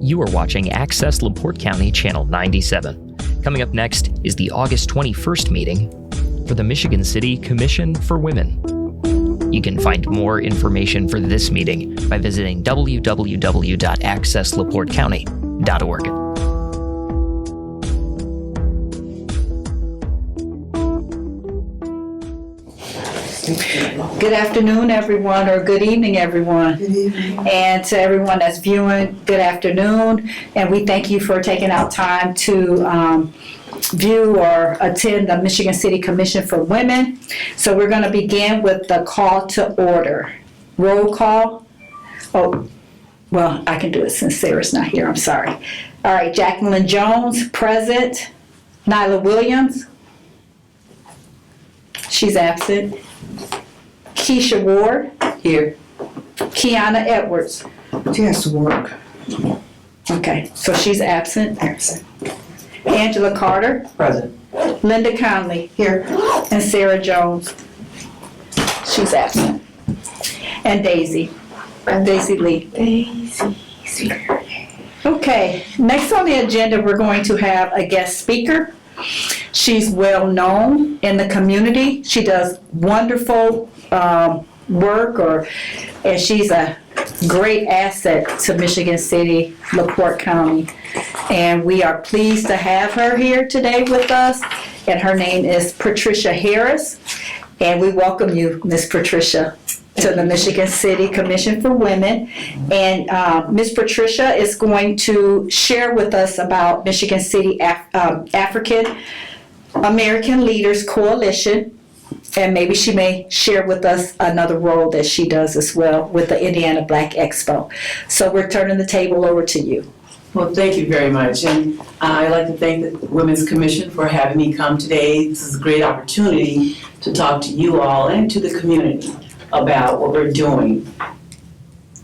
You are watching Access LaPorte County Channel 97. Coming up next is the August 21st meeting for the Michigan City Commission for Women. You can find more information for this meeting by visiting www.accesslaportecounty.org. Good afternoon, everyone, or good evening, everyone. Good evening. And to everyone that's viewing, good afternoon. And we thank you for taking out time to view or attend the Michigan City Commission for Women. So we're going to begin with the call to order. Roll call. Oh, well, I can do it since Sarah's not here. I'm sorry. All right, Jacqueline Jones, present. Nyla Williams. She's absent. Keisha Ward. Here. Kiana Edwards. She has to work. Okay, so she's absent. Absent. Angela Carter. Present. Linda Conley. Here. And Sarah Jones. She's absent. And Daisy. Daisy Lee. Okay, next on the agenda, we're going to have a guest speaker. She's well known in the community. She does wonderful work, and she's a great asset to Michigan City, LaPorte County. And we are pleased to have her here today with us. And her name is Patricia Harris. And we welcome you, Miss Patricia, to the Michigan City Commission for Women. And Ms. Patricia is going to share with us about Michigan City African American Leaders Coalition. And maybe she may share with us another role that she does as well with the Indiana Black Expo. So we're turning the table over to you. Well, thank you very much. And I'd like to thank the Women's Commission for having me come today. This is a great opportunity to talk to you all and to the community about what we're doing.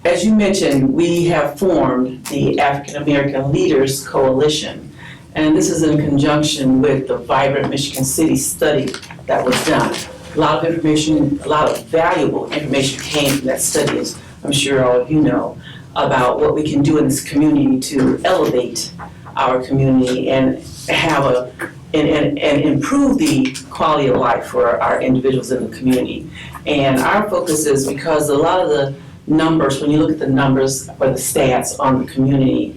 As you mentioned, we have formed the African American Leaders Coalition, and this is in conjunction with the Vibrant Michigan City study that was done. A lot of information, a lot of valuable information came from that study, as I'm sure all of you know, about what we can do in this community to elevate our community and have and improve the quality of life for our individuals in the community. And our focus is because a lot of the numbers, when you look at the numbers or the stats on the community,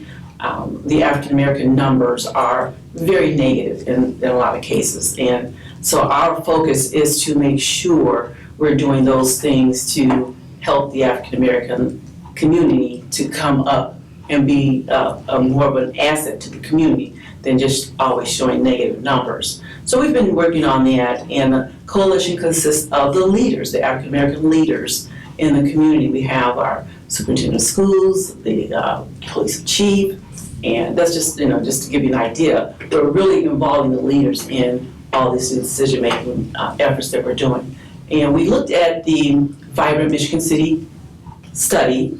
the African American numbers are very negative in a lot of cases. And so our focus is to make sure we're doing those things to help the African American community to come up and be more of an asset to the community than just always showing negative numbers. So we've been working on that, and the coalition consists of the leaders, the African American leaders in the community. We have our superintendent of schools, the police chief, and that's just, just to give you an idea. We're really involving the leaders in all these decision-making efforts that we're doing. And we looked at the Vibrant Michigan City study,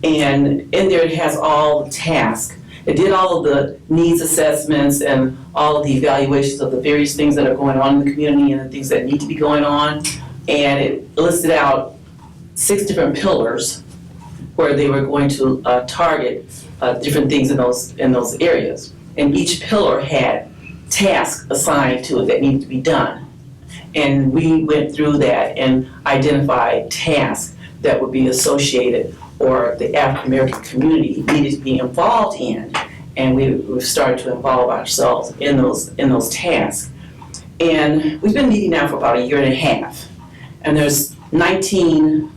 and in there it has all the tasks. It did all of the needs assessments and all of the evaluations of the various things that are going on in the community and the things that need to be going on. And it listed out 6 different pillars where they were going to target different things in those areas. And each pillar had tasks assigned to it that needed to be done. And we went through that and identified tasks that would be associated or the African American community needed to be involved in, and we've started to involve ourselves in those tasks. And we've been meeting now for about 1.5 years, and there's 19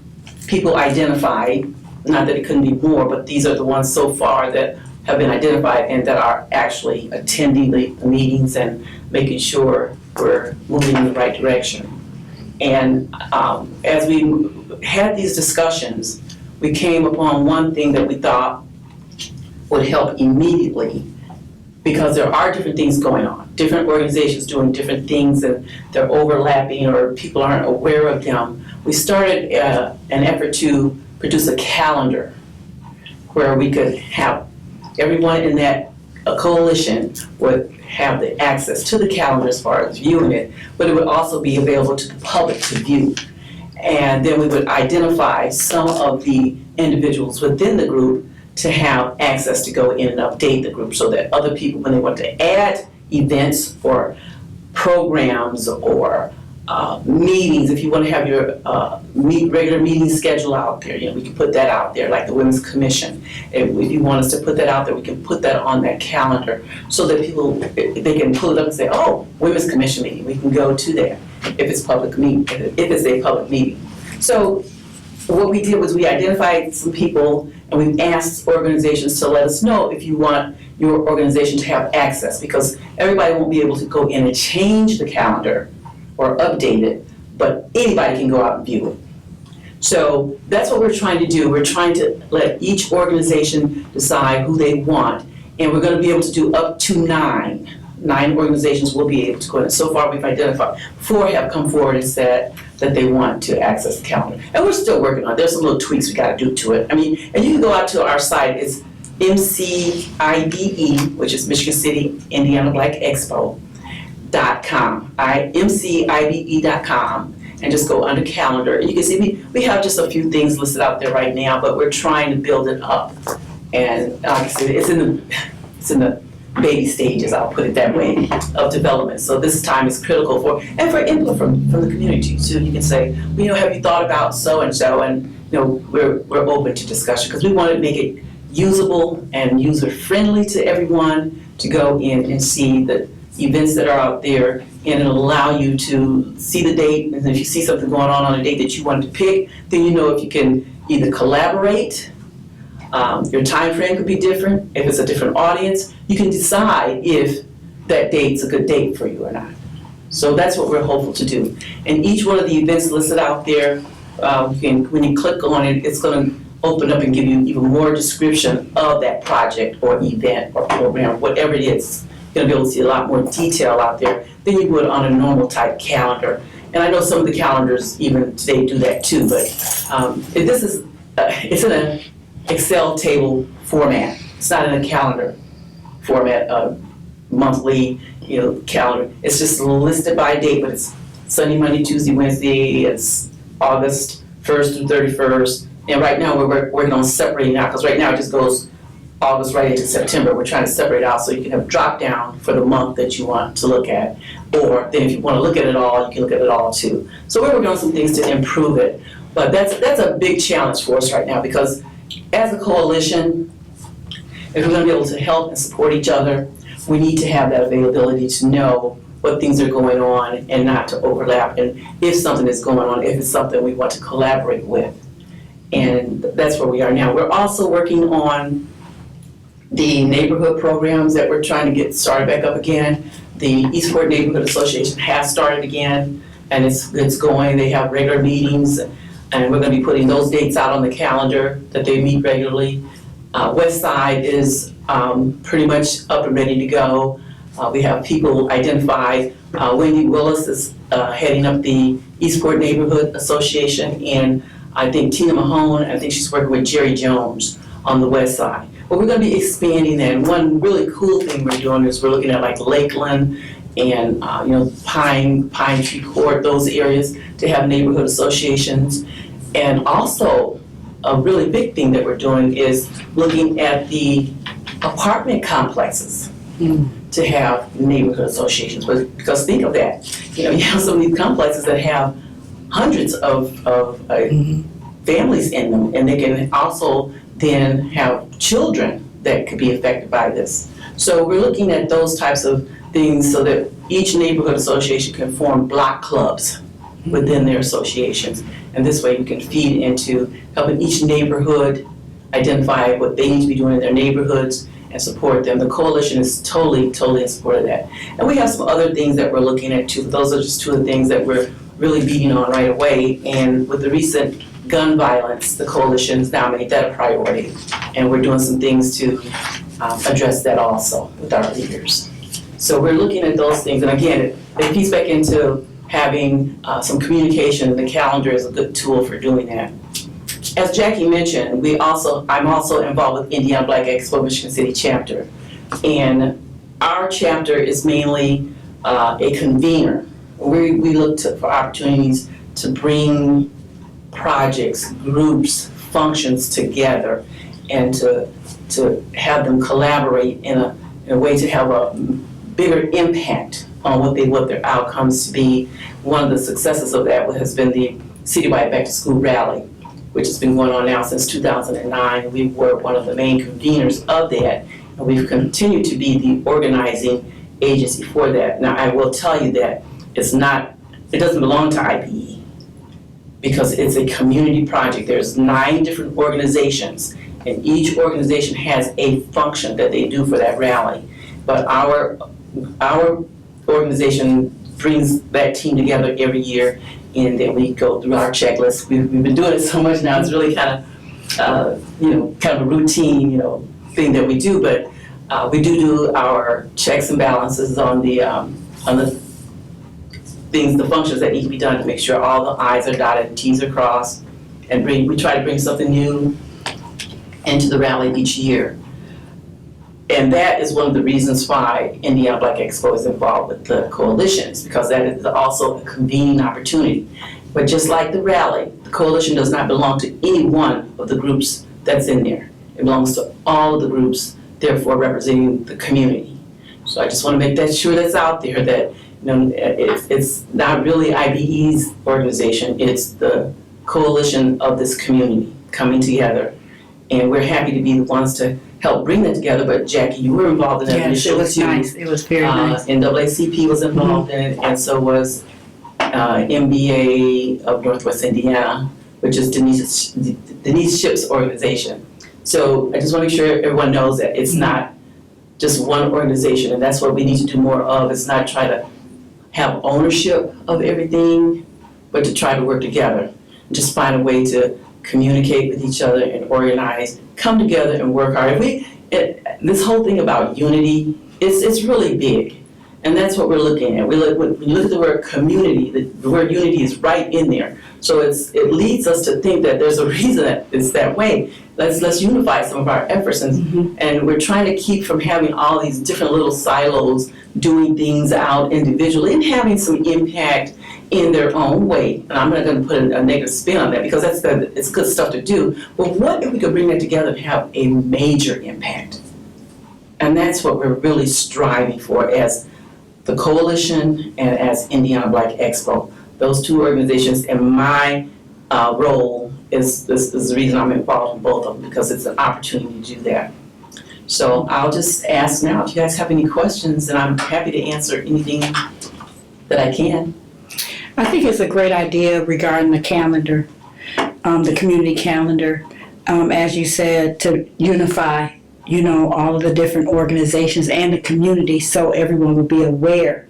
people identified. Not that it couldn't be more, but these are the ones so far that have been identified and that are actually attending the meetings and making sure we're moving in the right direction. And as we had these discussions, we came upon one thing that we thought would help immediately, because there are different things going on, different organizations doing different things, and they're overlapping or people aren't aware of them. We started an effort to produce a calendar where we could have everyone in that coalition would have the access to the calendar as far as viewing it, but it would also be available to the public to view. And then we would identify some of the individuals within the group to have access to go in and update the group so that other people, when they want to add events or programs or meetings, if you want to have your regular meeting schedule out there, we can put that out there, like the Women's Commission. If you want us to put that out there, we can put that on that calendar so that people, they can pull it up and say, oh, Women's Commission meeting, we can go to that if it's public meeting, if it's a public meeting. So what we did was we identified some people and we asked organizations to let us know if you want your organization to have access, because everybody won't be able to go in and change the calendar or update it, but anybody can go out and view it. So that's what we're trying to do. We're trying to let each organization decide who they want, and we're gonna be able to do up to 9. 9 organizations will be able to go in. So far, we've identified 4 have come forward and said that they want to access the calendar. And we're still working on it. There's some little tweaks we gotta do to it. I mean, and you can go out to our site, it's MCIBE, which is Michigan City Indiana Black Expo.com, MCIBE.com, and just go under calendar. And you can see we have just a few things listed out there right now, but we're trying to build it up. And like I said, it's in the baby stages, I'll put it that way, of development. So this time is critical for input from the community. So you can say, well, have you thought about so and so? And we're open to discussion because we want to make it usable and user friendly to everyone to go in and see the events that are out there, and it'll allow you to see the date. And if you see something going on a date that you wanted to pick, then if you can either collaborate. Your time frame could be different. If it's a different audience, you can decide if that date's a good date for you or not. So that's what we're hopeful to do. And each one of the events listed out there, when you click on it, it's going to open up and give you even more description of that project or event or program, whatever it is. You're going to be able to see a lot more detail out there than you would on a normal type calendar. And I know some of the calendars even today do that too, but it's in an Excel table format. It's not in a calendar format, monthly, calendar. It's just listed by date, but it's Sunday, Monday, Tuesday, Wednesday. It's August 1st through 31st. And right now we're working on separating out, because right now it just goes August right into September. We're trying to separate out so you can have drop down for the month that you want to look at. Or then if you want to look at it all, you can look at it all too. So we're working on some things to improve it. But that's a big challenge for us right now, because as a coalition, if we're going to be able to help and support each other, we need to have that availability to know what things are going on and not to overlap. And if something is going on, if it's something we want to collaborate with. And that's where we are now. We're also working on the neighborhood programs that we're trying to get started back up again. The Eastport Neighborhood Association has started again, and it's going. They have regular meetings, and we're going to be putting those dates out on the calendar that they meet regularly. West Side is pretty much up and ready to go. We have people identified. Wendy Willis is heading up the Eastport Neighborhood Association, and I think Tina Mahone, I think she's working with Jerry Jones on the West Side. But we're going to be expanding that. And one really cool thing we're doing is we're looking at like Lakeland and Pine Tree Court, those areas, to have neighborhood associations. And also, a really big thing that we're doing is looking at the apartment complexes to have neighborhood associations. Because think of that, you have some of these complexes that have hundreds of families in them, and they can also then have children that could be affected by this. So we're looking at those types of things so that each neighborhood association can form block clubs within their associations. And this way we can feed into helping each neighborhood identify what they need to be doing in their neighborhoods and support them. The coalition is totally in support of that. And we have some other things that we're looking at too. Those are just two of the things that we're really beating on right away. And with the recent gun violence, the coalition has now made that a priority. And we're doing some things to address that also with our leaders. So we're looking at those things. And again, it feeds back into having some communication, and the calendar is a good tool for doing that. As Jackie mentioned, I'm also involved with Indiana Black Expo Michigan City chapter. And our chapter is mainly a convener. We look for opportunities to bring projects, groups, functions together and to have them collaborate in a way to have a bigger impact on what their outcomes to be. One of the successes of that has been the citywide back to school rally, which has been going on now since 2009. We were one of the main conveners of that, and we've continued to be the organizing agency for that. Now, I will tell you that it doesn't belong to IBE because it's a community project. There's 9 different organizations, and each organization has a function that they do for that rally. But our organization brings that team together every year, and then we go through our checklist. We've been doing it so much now, it's really kind of a routine, thing that we do. But we do our checks and balances on the things, the functions that need to be done to make sure all the I's are dotted and T's are crossed, and we try to bring something new into the rally each year. And that is one of the reasons why Indiana Black Expo is involved with the coalitions, because that is also a convening opportunity. But just like the rally, the coalition does not belong to any one of the groups that's in there. It belongs to all of the groups, therefore representing the community. So I just want to make that sure that's out there, that it's not really IBE's organization, it's the coalition of this community coming together. And we're happy to be the ones to help bring that together. But Jackie, you were involved in that initiative too. Yes, it was nice. It was very nice. NAACP was involved in it, and so was MBA of Northwest Indiana, which is Denise Ship's organization. So I just want to make sure everyone knows that it's not just one organization, and that's what we need to do more of. It's not try to have ownership of everything, but to try to work together and just find a way to communicate with each other and organize, come together and work hard. This whole thing about unity, it's really big, and that's what we're looking at. When you look at the word community, the word unity is right in there. So it leads us to think that there's a reason that it's that way. Let's unify some of our efforts, and we're trying to keep from having all these different little silos doing things out individually and having some impact in their own way. And I'm not going to put a negative spin on that, because it's good stuff to do. But what if we could bring that together and have a major impact? And that's what we're really striving for as the coalition and as Indiana Black Expo. Those two organizations, and my role is the reason I'm involved in both of them, because it's an opportunity to do that. So I'll just ask now if you guys have any questions, and I'm happy to answer anything that I can. I think it's a great idea regarding the calendar, the community calendar, as you said, to unify, all of the different organizations and the community, so everyone will be aware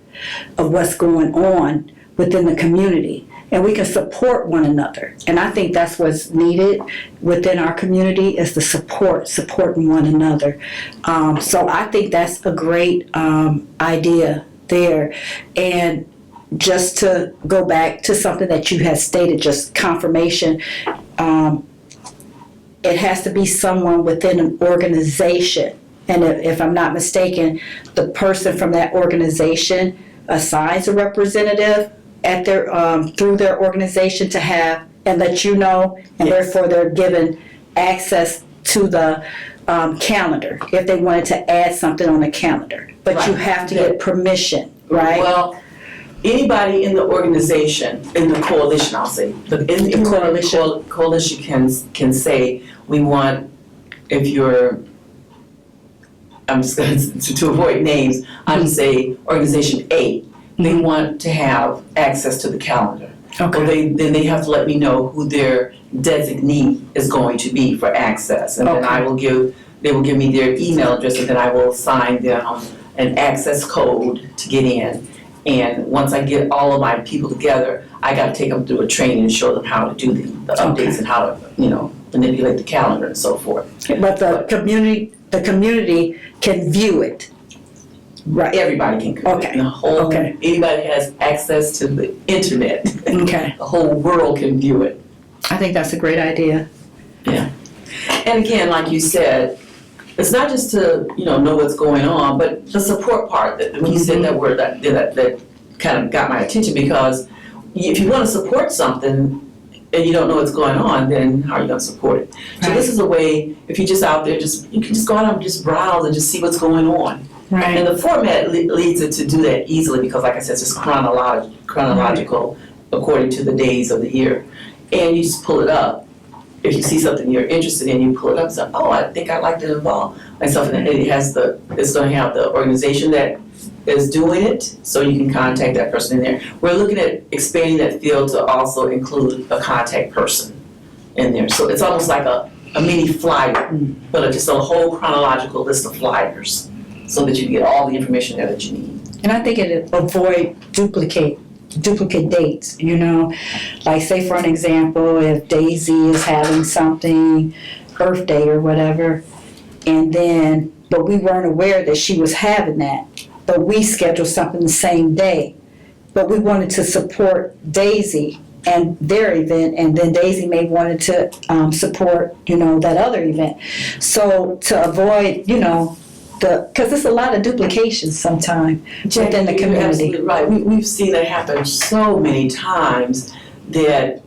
of what's going on within the community, and we can support one another. And I think that's what's needed within our community, is the supporting one another. So I think that's a great idea there. And just to go back to something that you had stated, just confirmation, it has to be someone within an organization. And if I'm not mistaken, the person from that organization assigns a representative at their through their organization to have and let you know, and Yes. therefore they're given access to the calendar if they wanted to add something on the calendar. But you Right. have to get permission, right? Well, anybody in the organization, in the coalition, I'll say, the coalition. coalition can say, we want, if you're, I'm just going to avoid names, I would say organization A, they want to have access to the calendar. Okay. Well, then they have to let me know who their designee is going to be for access. And then they will give me their email address, and then I will assign them an access code to get in. And once I get all of my people together, I got to take them through a training and show them how to do the updates and how to, manipulate the calendar and so forth. But the community can view it. Right. Everybody can come. Okay. Anybody has access to the internet. Okay. The whole world can view it. I think that's a great idea. Yeah. And again, like you said, it's not just to, know what's going on, but the support part, that when you said that word, that kind of got my attention, because if you want to support something, and you don't know what's going on, then how are you gonna support it? So this is a way, if you're just out there, you can just go out and just browse and just see what's going on. Right. And the format leads it to do that easily because, like I said, it's just chronological according to the days of the year. And you just pull it up. If you see something you're interested in, you pull it up and say, oh, I think I'd like to involve myself in it. It's going to have the organization that is doing it, so you can contact that person in there. We're looking at expanding that field to also include a contact person in there. So it's almost like a mini flyer, but just a whole chronological list of flyers so that you can get all the information there that you need. And I think it avoid duplicate dates, you know. Like say for an example, if Daisy is having something, birthday or whatever, but we weren't aware that she was having that, but we scheduled something the same day. But we wanted to support Daisy and their event, and then Daisy may wanted to support, that other event. So to avoid, because there's a lot of duplications sometimes within the You're community. absolutely right. We've seen that happen so many times that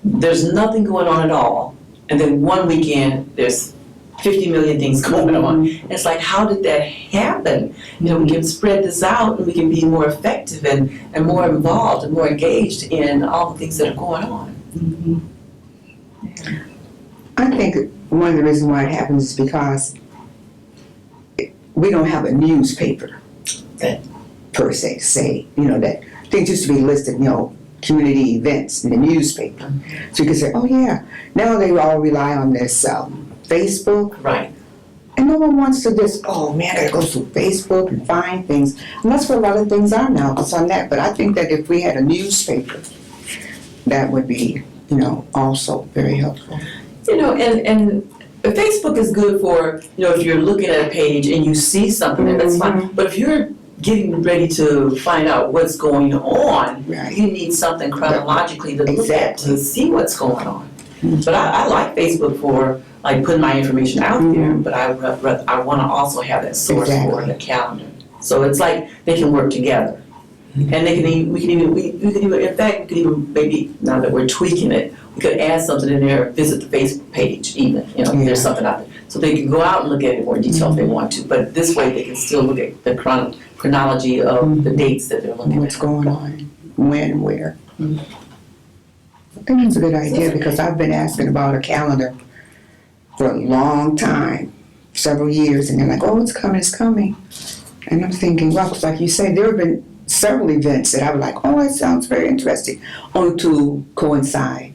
there's nothing going on at all, and then one weekend there's 50 million things going on. It's like, how did that happen? We can spread this out and we can be more effective and more involved and more engaged in all the things that are going on. I think one of the reasons why it happens is because we don't have a newspaper per se to say, that things used to be listed, community events in the newspaper. So you can say, oh yeah, now they all rely on this Facebook. Right. And no one wants to just, oh man, I gotta go through Facebook and find things. And that's what a lot of things are now, it's on that. But I think that if we had a newspaper, that would be, also very helpful. And Facebook is good for, if you're looking at a page and you see something, that's fine. But if you're getting ready to find out what's going on, Right. you need something chronologically to look at to see what's going on. But I like Facebook for putting my information out there, but I want to also have that source for the calendar. So it's like they can work together. And we can even maybe, now that we're tweaking it, we could add something in there, visit the Facebook page even, if there's something out there. So they can go out and look at it in more detail if they want to, but this way they can still look at the chronology of the dates that they're looking at. What's going on, when and where. I think it's a good idea because I've been asking about a calendar for a long time, several years, and they're like, oh, it's coming. And I'm thinking, well, like you said, there have been several events that I was like, oh, that sounds very interesting, only to coincide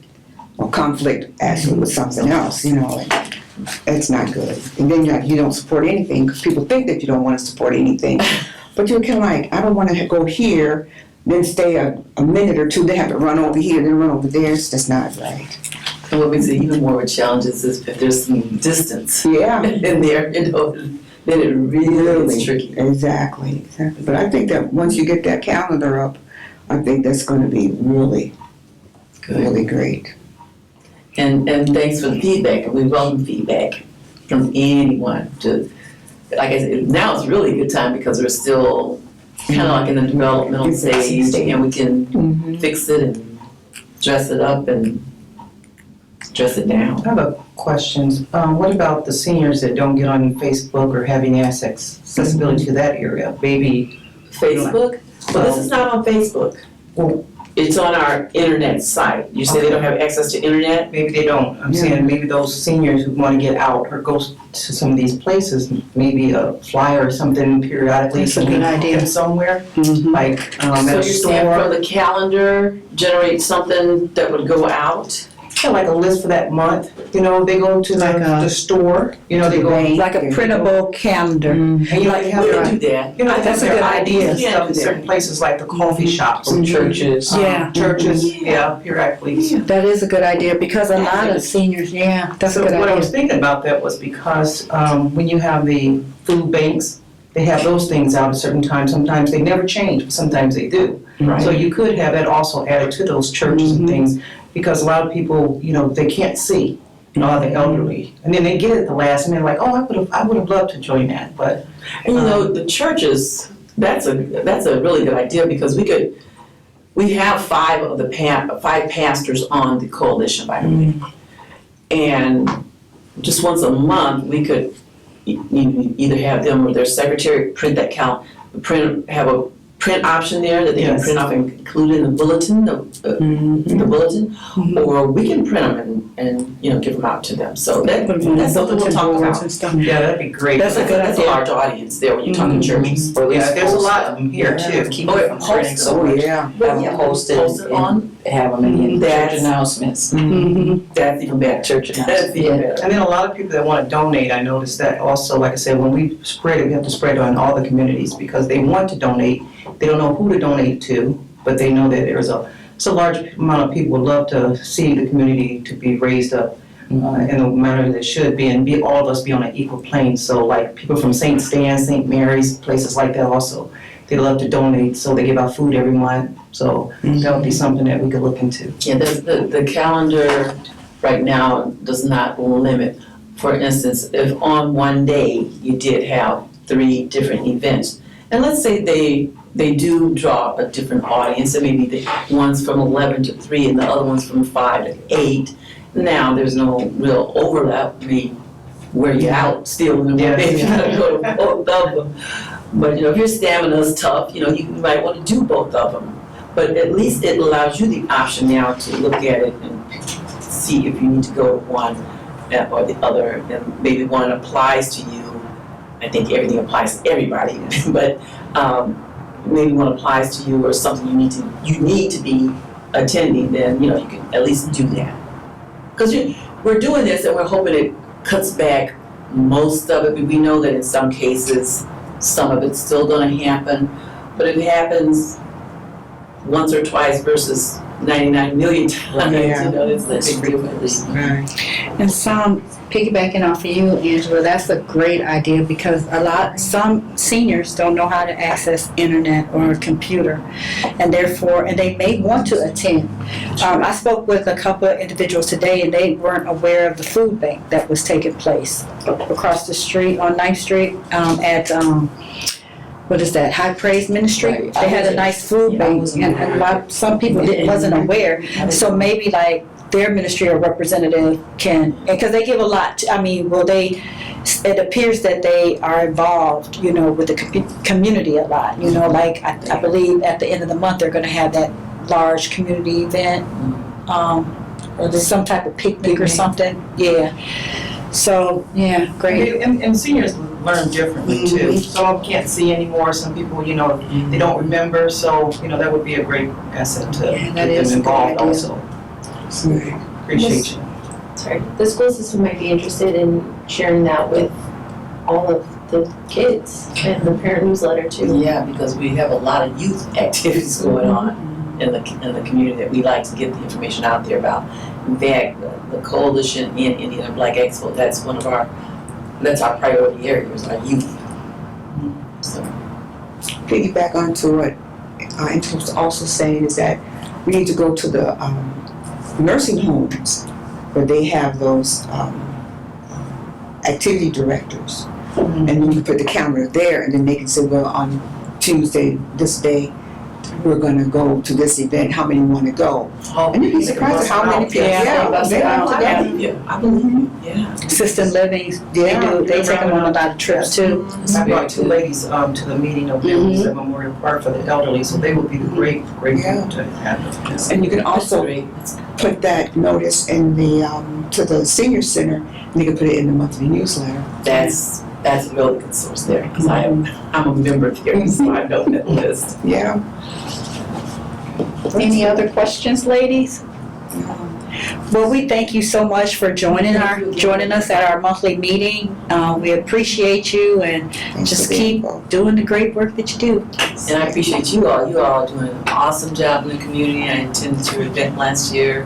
or conflict actually with something else, and it's not good. And then you don't support anything because people think that you don't want to support anything. But you're kind of like, I don't want to go here, then stay a minute or two, then have to run over here, then run over there. It's just not right. And what makes it even more challenges is if there's some distance Yeah. in there, then it really is tricky. Exactly. But I think that once you get that calendar up, I think that's going to be really, really great. And thanks for the feedback, and we welcome feedback from anyone. Like I said, now it's really a good time because we're still kind of like in the developmental stage, and we can fix it and dress it up and dress it down. I have a question. What about the seniors that don't get on Facebook or having accessibility to that area? Maybe Facebook? Well, this is not on Facebook. Well, It's on our internet site. You say they don't have access to internet? maybe they don't. I'm saying maybe those seniors who want to get out or go to some of these places, maybe a flyer or something periodically. That's a good idea. Get somewhere, like So at you're a saying store. from the calendar, generate something that would go out? Yeah, like a list for that month. They go to the store. They go. Like a printable calendar. And you We have can do that. That's a good idea. and stuff in certain places like the coffee shops and churches. Yeah. Churches, periodically. That is a good idea because a lot of seniors, that's a So good what I was idea. thinking about that was because when you have the food banks, they have those things out at certain times. Sometimes they never change, but sometimes they do. So you could have that also added to those churches and things, because a lot of people, they can't see, all the elderly. And then they get it at the last minute, like, oh, I would have loved to join that, but. And the churches, that's a really good idea because we could we have five pastors on the coalition, by the way. And just once a month, we could either have them or their secretary print that have a print option there that they can Yes. print off and include in the bulletin, the bulletin, or we can print them and give them out to them. So that's something we'll talk about. Yeah, that'd be great. That's a good That's a idea. large audience there when you're talking churches. Or at least Yeah, there's a post- lot of them here too. Keep Oh, it it from posts spreading so Oh, much. yeah. Yeah, Posted post it on. Have them in church That's- announcements. That's even better. Church That's announcements. even better. And then a lot of people that want to donate, I noticed that also, like I said, when we spread it, we have to spread it on all the communities because they want to donate. They don't know who to donate to, but they know that it's a large amount of people would love to see the community to be raised up in the manner that it should be, and all of us be on an equal plane. So like people from St. Stan, St. Mary's, places like that also, they love to donate, so they give out food every month. So that would be something that we could look into. Yeah, the calendar right now does not limit. For instance, if on one day you did have 3 different events, and let's say they do draw a different audience, and maybe the one's from 11 to 3 and the other one's from 5 to 8. Now, there's no real overlap. I mean, wear you out still in the Yeah. day if you gotta go to both of them. But if your stamina's tough, you might want to do both of them. But at least it allows you the option now to look at it and see if you need to go to one or the other, and maybe one applies to you. I think everything applies to everybody, but maybe one applies to you or something you need to be attending, then you can at least do that. Because we're doing this and we're hoping it cuts back most of it, but we know that in some cases, some of it's still gonna happen. But if it happens once or twice versus 99 million times, Yeah. it's a big difference. Right. And some, Piggybacking off of you, Angela, that's a great idea because some seniors don't know how to access internet or a computer, and they may want to attend. I spoke with a couple of individuals today, and they weren't aware of the food bank that was taking place across the street on 9th Street at what is that, High Praise Ministry? Right. They had a nice food bank, and some people wasn't aware. So maybe like their ministry or representative can, because they give a lot. It appears that they are involved, with the community a lot. Like I believe at the end of the month they're going to have that large community event, or there's some type of picnic or something. Yeah. So yeah, great. And seniors learn differently too. Some of them can't see anymore, some people, they don't remember, so, that would be a great asset to Yeah, get that them is a good involved idea. also. Appreciate you. Sorry, the school system might be interested in sharing that with all of the kids and the parent newsletter too. Yeah, because we have a lot of youth activities going on in the community that we like to get the information out there about. In fact, the coalition in Indiana Black Expo, that's our priority area, is our youth. So, Piggyback onto what Angela was also saying is that we need to go to the nursing homes where they have those activity directors. And then you put the calendar there, and then they can say, well, on Tuesday, this day, we're gonna go to this event, how many wanna go? And you'd be surprised at how many people, Yeah, they want to go. yeah, I believe you, yeah. assisted living, they take them on a lot of trips too. I brought 2 ladies to the meeting of theirs at Memorial Park for the elderly, so they would be the great Yeah. group to have. And you can That's also great. put that notice in the, to the senior center, and you can put it in the monthly newsletter. That's a really good source there, because I'm a member there, so I know that list. Yeah. Any other questions, ladies? Well, we thank you so much for joining us at our monthly meeting. We appreciate you, and Thanks just for the keep info. doing the great work that you do. And I appreciate you all. You all are doing an awesome job in the community. I attended your event last year,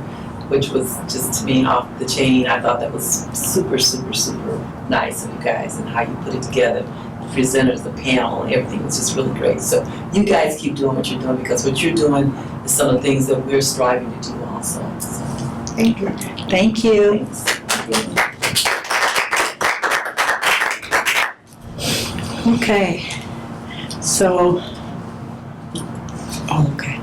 which was just, to me, off the chain. I thought that was super, super, super nice of you guys and how you put it together. The presenters, the panel, and everything was just really great. So you guys keep doing what you're doing, because what you're doing is some of the things that we're striving to do also. So, Thank you. Thank you. thanks. Okay, so, okay.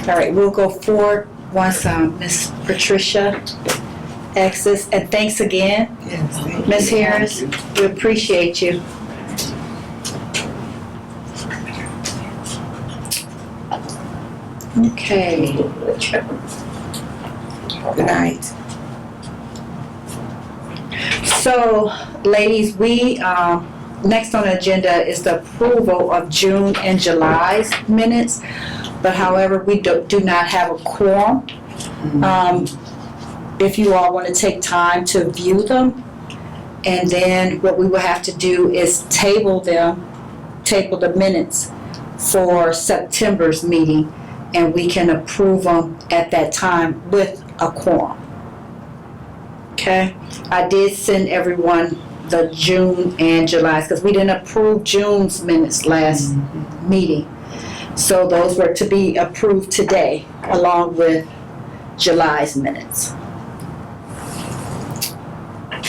All right, we'll go forward once Miss Patricia exits. And thanks again, Yes, thank you. Ms. Harris. We appreciate you. Okay. Good night. So, ladies, we, next on the agenda is the approval of June and July's minutes. But however, we do not have a quorum. If you all want to take time to view them, and then what we will have to do is table the minutes for September's meeting, and we can approve them at that time with a quorum. Okay? I did send everyone the June and July's, because we didn't approve June's minutes last meeting. So those were to be approved today, along with July's minutes.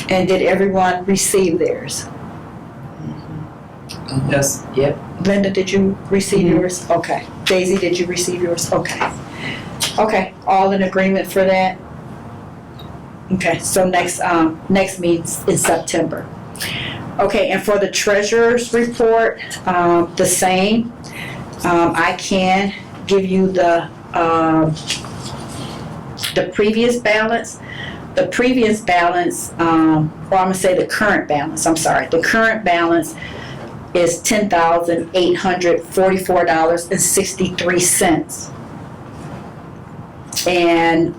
And did everyone receive theirs? Yes. Yep. Linda, did you receive yours? Okay. Daisy, did you receive yours? Okay. Okay, all in agreement for that? Okay, so next meeting's in September. Okay, and for the treasurer's report, the same. I can give you the previous balance. The previous balance, or I'm gonna say the current balance, I'm sorry. The current balance is $10,844.63. And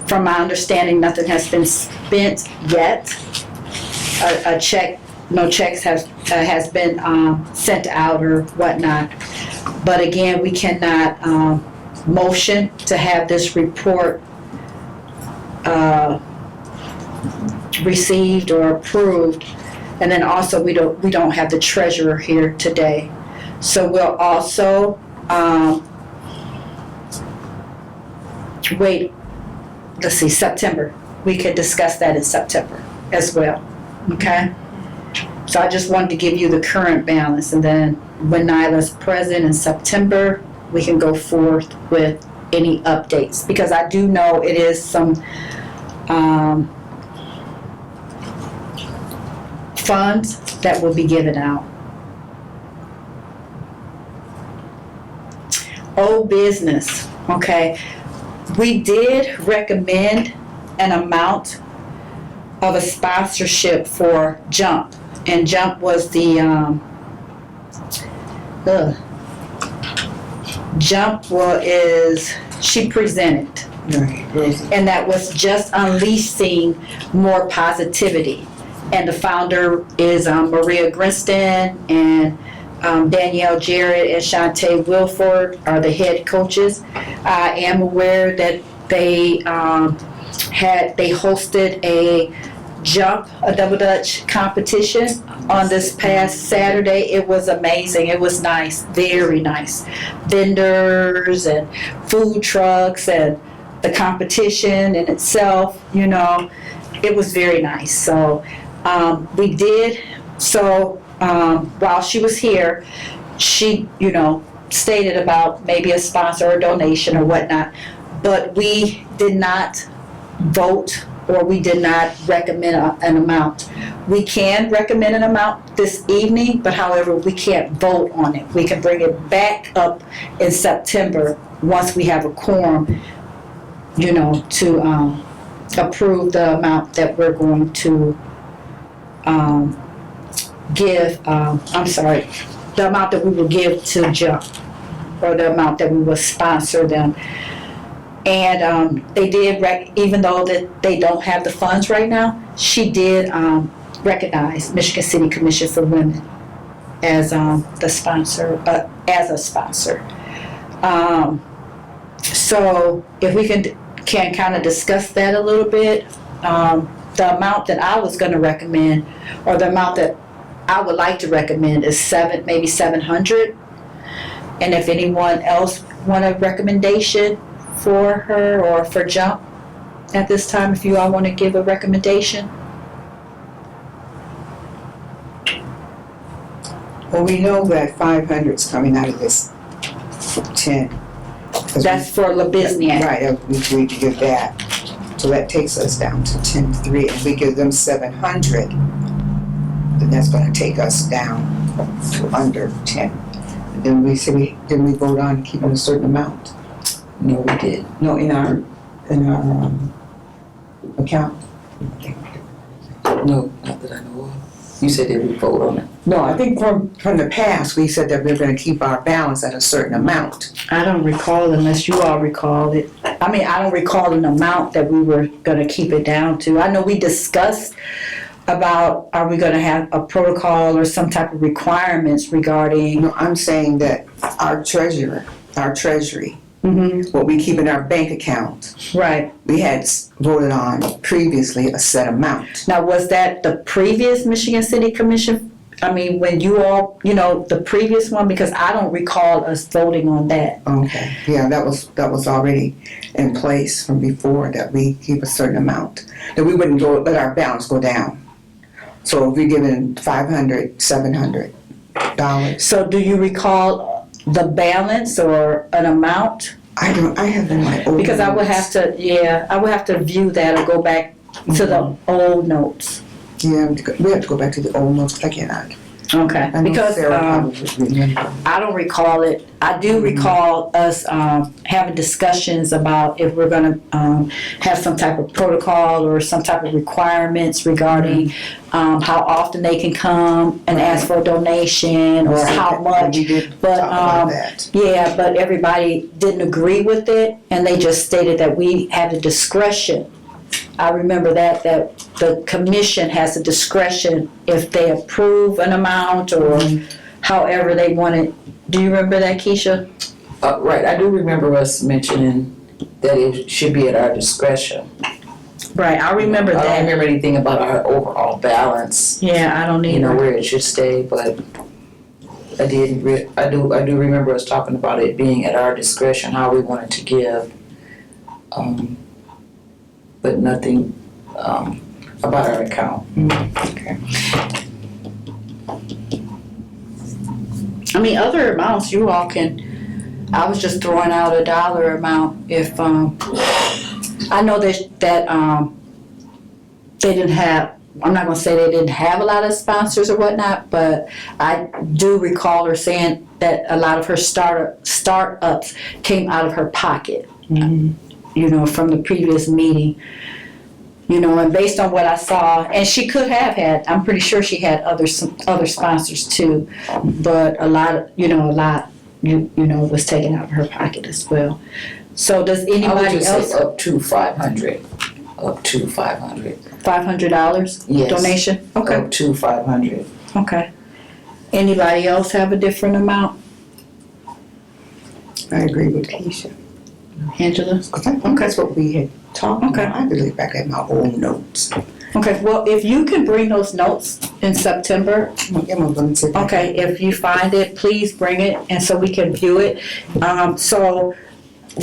from my understanding, nothing has been spent yet. No checks has been sent out or whatnot. But again, we cannot motion to have this report received or approved. And then also, we don't have the treasurer here today. So we'll also wait, let's see, September. We could discuss that in September as well, okay? So I just wanted to give you the current balance, and then when Nyla's present in September, we can go forth with any updates, because I do know it is some funds that will be given out. Old business, okay? We did recommend an amount of a sponsorship for JUMP, and JUMP was the she presented, and that was just unleashing more positivity. And the founder is Maria Grinston, and Danielle Jarrett and Shantae Wilford are the head coaches. I am aware that they hosted a double dutch competition on this past Saturday. It was amazing. It was nice, very nice. Vendors and food trucks and the competition in itself, it was very nice. So we did, while she was here, she, stated about maybe a sponsor or donation or whatnot, but we did not vote, or we did not recommend an amount. We can recommend an amount this evening, but however, we can't vote on it. We can bring it back up in September once we have a quorum, to approve the amount that we're going to give, the amount that we will give to JUMP, or the amount that we will sponsor them. And they did, even though that they don't have the funds right now, she did recognize Michigan City Commission for Women as the sponsor, as a sponsor. So if we can kind of discuss that a little bit, the amount that I was going to recommend, or the amount that I would like to recommend, is maybe $700. And if anyone else want a recommendation for her or for JUMP at this time, if you all want to give a recommendation. Well, we know that 500's coming out of this 10. That's for Labizniak. Right, we agreed to give that. So that takes us down to 10-3. If we give them 700, then that's gonna take us down to under 10. And then we say, didn't we vote on keeping a certain amount? No, we did. No, in our account. No, not that I know of. You said that we vote on it. No, I think from the past, we said that we're gonna keep our balance at a certain amount. I don't recall unless you all recall it. I mean, I don't recall an amount that we were gonna keep it down to. I know we discussed about, are we gonna have a protocol or some type of requirements regarding, No, I'm saying that our treasury, what we keep in our bank account, right. we had voted on previously a set amount. Now, was that the previous Michigan City Commission? I mean, when you all, the previous one, because I don't recall us voting on that. Okay, yeah, that was already in place from before, that we keep a certain amount, that we wouldn't let our balance go down. So if we're giving $500, $700. So do you recall the balance or an amount? I have in my old Because I would have to view that or go back to the old notes. Yeah, we have to go back to the old notes, I cannot. Okay. I know Because Sarah probably would remember. I don't recall it. I do recall us having discussions about if we're gonna have some type of protocol or some type of requirements regarding how often they can come and ask for a donation or how much. We did But, talk about that. Yeah, but everybody didn't agree with it, and they just stated that we had the discretion. I remember that the commission has the discretion if they approve an amount or however they want it. Do you remember that, Keisha? Right, I do remember us mentioning that it should be at our discretion. Right, I remember I don't that. remember anything about our overall balance, Yeah, I don't either. where it should stay, but I do remember us talking about it being at our discretion, how we wanted to give. But nothing about our account. I mean, other amounts you all can, I was just throwing out a dollar amount if, I know that they didn't have, I'm not gonna say they didn't have a lot of sponsors or whatnot, but I do recall her saying that a lot of her startups came out of her pocket. From the previous meeting. And based on what I saw, and she could have had, I'm pretty sure she had other sponsors too, but a lot was taken out of her pocket as well. So does I would anybody just else, say up to 500. Up to 500. $500 Yes. donation? Okay, Up to 500. okay. Anybody else have a different amount? I agree with Keisha. Angela? 'Cause I think that's what we had talked Okay. about. I believe back at my old notes. Okay, well, if you can bring those notes in September, I'm gonna take that. okay, if you find it, please bring it, and so we can view it. So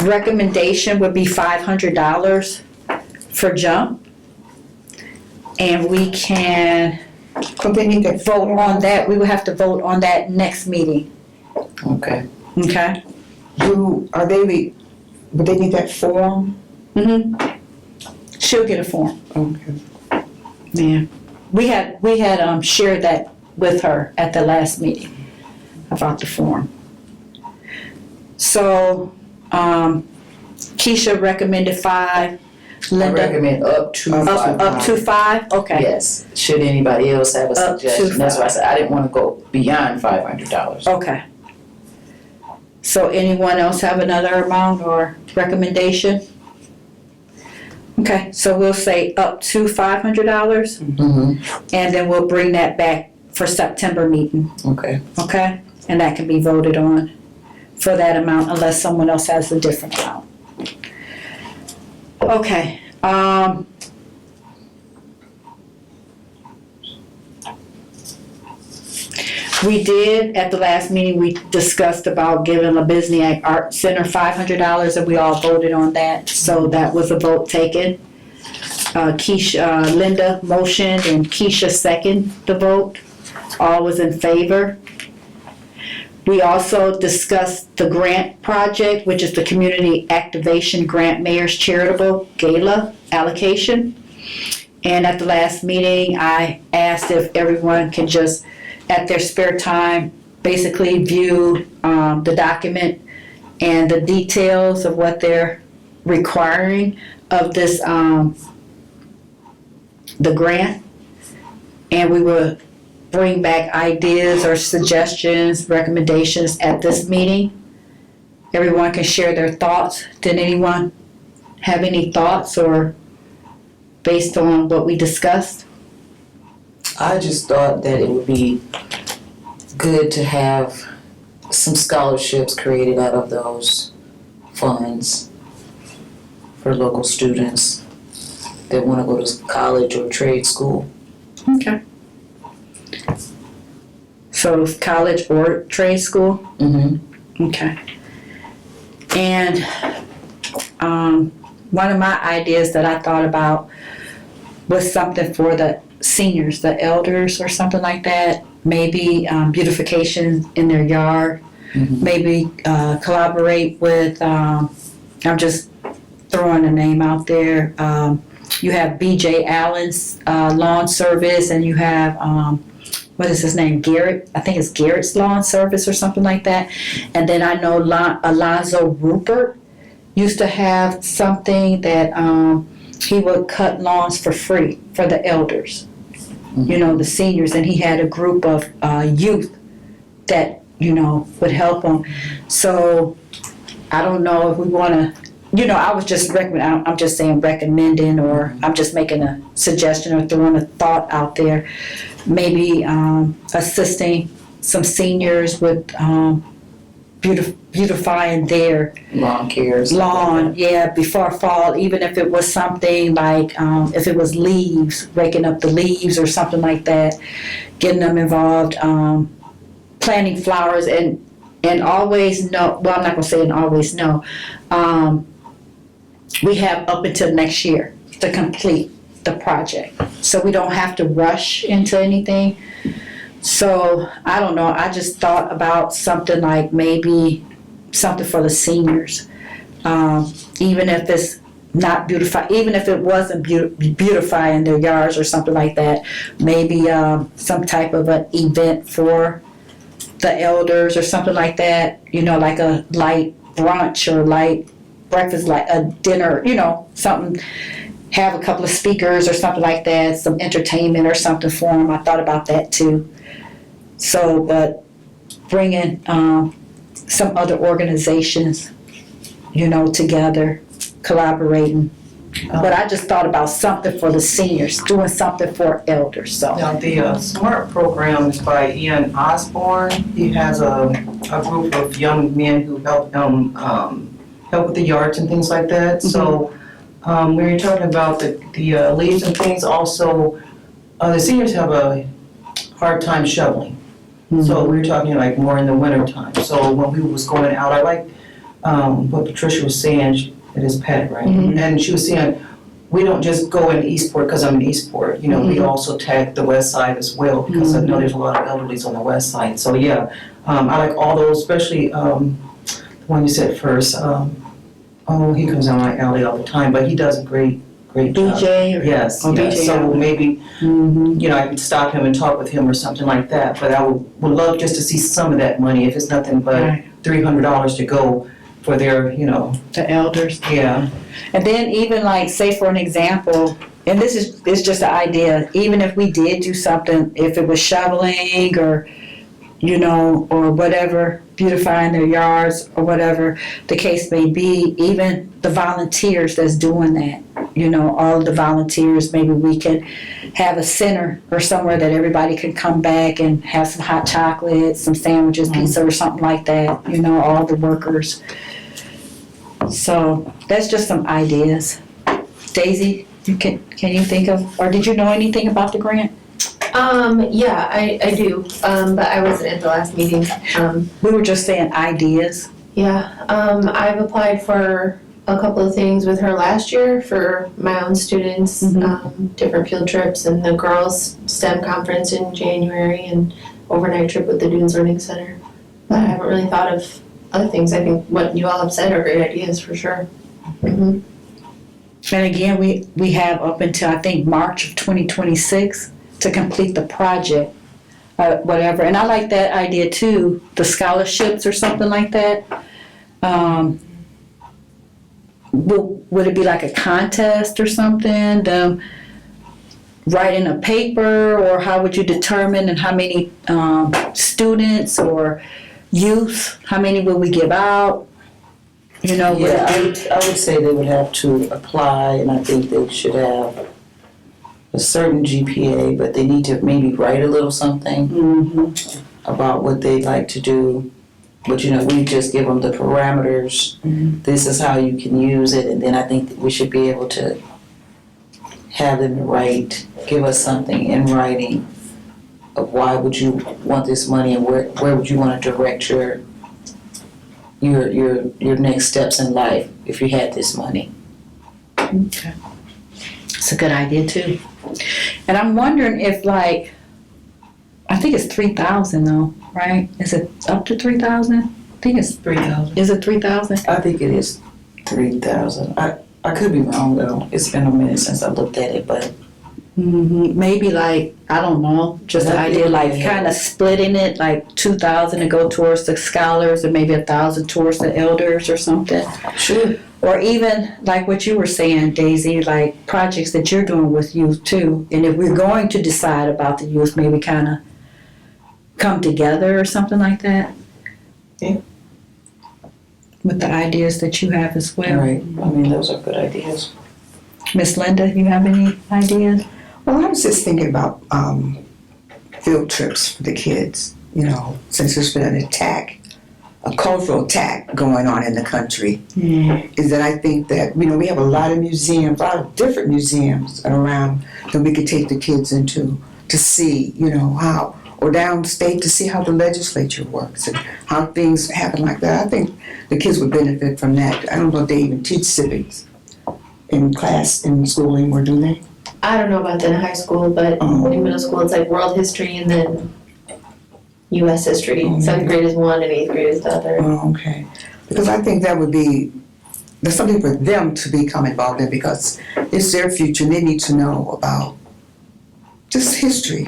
recommendation would be $500 for JUMP. And we can But they need that vote on that, we would have to vote on that next meeting, Okay. okay? Would they need that form? She'll get a form, Okay. yeah. We had shared that with her at the last meeting about the form. So, Keisha recommended 5, I Linda, recommend up to 500. up to 5, okay. Yes. Should anybody else have a Up to suggestion? That's why I 5. said I didn't want to go beyond $500. Okay. So anyone else have another amount or recommendation? Okay, so we'll say up to $500, Mm-hmm. and then we'll bring that back for September meeting, Okay. okay? And that can be voted on for that amount unless someone else has a different amount. Okay, we did, at the last meeting, we discussed about giving Labizniak Art Center $500, and we all voted on that, so that was a vote taken. Linda motioned and Keisha seconded the vote. All was in favor. We also discussed the grant project, which is the Community Activation Grant Mayor's Charitable Gala allocation. And at the last meeting, I asked if everyone can just, at their spare time, basically view the document and the details of what they're requiring of this, the grant. And we will bring back ideas or suggestions, recommendations at this meeting. Everyone can share their thoughts. Did anyone have any thoughts or based on what we discussed? I just thought that it would be good to have some scholarships created out of those funds for local students that want to go to college or trade school. Okay. So college or trade school? Mm-hmm. Okay. And one of my ideas that I thought about was something for the seniors, the elders or something like that. Maybe beautification in their yard. Mm-hmm. Maybe collaborate with, I'm just throwing a name out there. You have BJ Allen's lawn service, and you have, what is his name, Garrett? I think it's Garrett's lawn service or something like that. And then I know Alonzo Rupert used to have something that he would cut lawns for free for the elders, you know, the seniors. And he had a group of youth that, you know, would help them. So I don't know if we want to, you know, I was just I'm just saying recommending, or I'm just making a suggestion or throwing a thought out there. Maybe assisting some seniors with beautifying their Lawn cares. lawn, yeah, before fall, even if it was something like, if it was leaves, raking up the leaves or something like that, getting them involved, planting flowers, and always know, well, I'm not gonna say and always know, we have up until next year to complete the project. So we don't have to rush into anything. So I don't know, I just thought about something like maybe something for the seniors. Even if it's not beautify, even if it wasn't beautifying their yards or something like that, maybe some type of an event for the elders or something like that, you know, like a light brunch or light breakfast, like a dinner, you know, something, have a couple of speakers or something like that, some entertainment or something for them. I thought about that too. So, but bringing some other organizations, you know, together, collaborating. But I just thought about something for the seniors, doing something for elders, so. Now, the SMART program is by Ian Osborne. He has a group of young men who help him help with the yards and things like that. Mm-hmm. So when you're talking about the leaves and things, also the seniors have a hard time shoveling. Mm-hmm. So we're talking like more in the winter time. So when we was going out, I like what Patricia was saying at his pet, right? Mhm. And she was saying, we don't just go in Eastport because I'm in Eastport. You know, we also tag the west side as well, because I know there's a lot of elderlies on the west side. So yeah, I like all those, especially the one you said first. He comes down my alley all the time, but he does a great job. BJ or? Yes, Oh, yes. BJ So Allen. maybe, Mhm. you know, I could stop him and talk with him or something like that. But I would love just to see some of that money, if it's nothing but Right. $300 to go for their, you know, The elders. yeah. And then even like, say for an example, and this is, it's just an idea, even if we did do something, if it was shoveling or, you know, or whatever, beautifying their yards or whatever the case may be, even the volunteers that's doing that, you know, all of the volunteers, maybe we could have a center or somewhere that everybody could come back and have some hot chocolate, some sandwiches, pizza or something like that, you know, all the workers. So that's just some ideas. Daisy, can you think of, or did you know anything about the grant? Yeah, I do, but I wasn't at the last meeting. We were just saying ideas. Yeah, I've applied for a couple of things with her last year for my own students, different field trips, and the girls' STEM conference in January, and overnight trip with the Dunes Learning Center. But I haven't really thought of other things. I think what you all have said are great ideas for sure. Mm-hmm. And again, we have up until, I think, March of 2026 to complete the project, whatever. And I like that idea too, the scholarships or something like that. Would it be like a contest or something? Write in a paper, or how would you determine, and how many students or youth, how many will we give out? You know, Yeah, I would say they would have to apply, and I think they should have a certain GPA, but they need to maybe write a little something about what they'd like to do. But we just give them the parameters. This is how you can use it, and then I think that we should be able to have them give us something in writing of why would you want this money, and where would you want to direct your next steps in life if you had this money. Okay. It's a good idea too. And I'm wondering if, like, I think it's 3,000 though, right? Is it up to 3,000? I think it's 3,000. Is it 3,000? I think it is 3,000. I could be wrong though. It's been a minute since I looked at it, but Maybe like, I don't know, just the idea like kind of splitting it, like 2,000 to go towards the scholars and maybe 1,000 towards the elders or something. sure. Or even like what you were saying, Daisy, like projects that you're doing with youth too. And if we're going to decide about the youth, maybe kind of come together or something like that. Yeah. With the ideas that you have as well. Right. I mean, those are good ideas. Miss Linda, you have any ideas? Well, I was just thinking about field trips for the kids, since there's been an attack, a cultural attack going on in the country, is that I think that, we have a lot of museums, a lot of different museums around that we could take the kids into to see, how, or downstate to see how the legislature works and how things happen like that. I think the kids would benefit from that. I don't know if they even teach civics in class, in school anymore, do they? I don't know about that in high school, but in middle school it's like world history and then U.S. history. 7th grade is one and 8th grade is the other. Oh, okay. Because I think there's something for them to become involved in, because it's their future and they need to know about just history.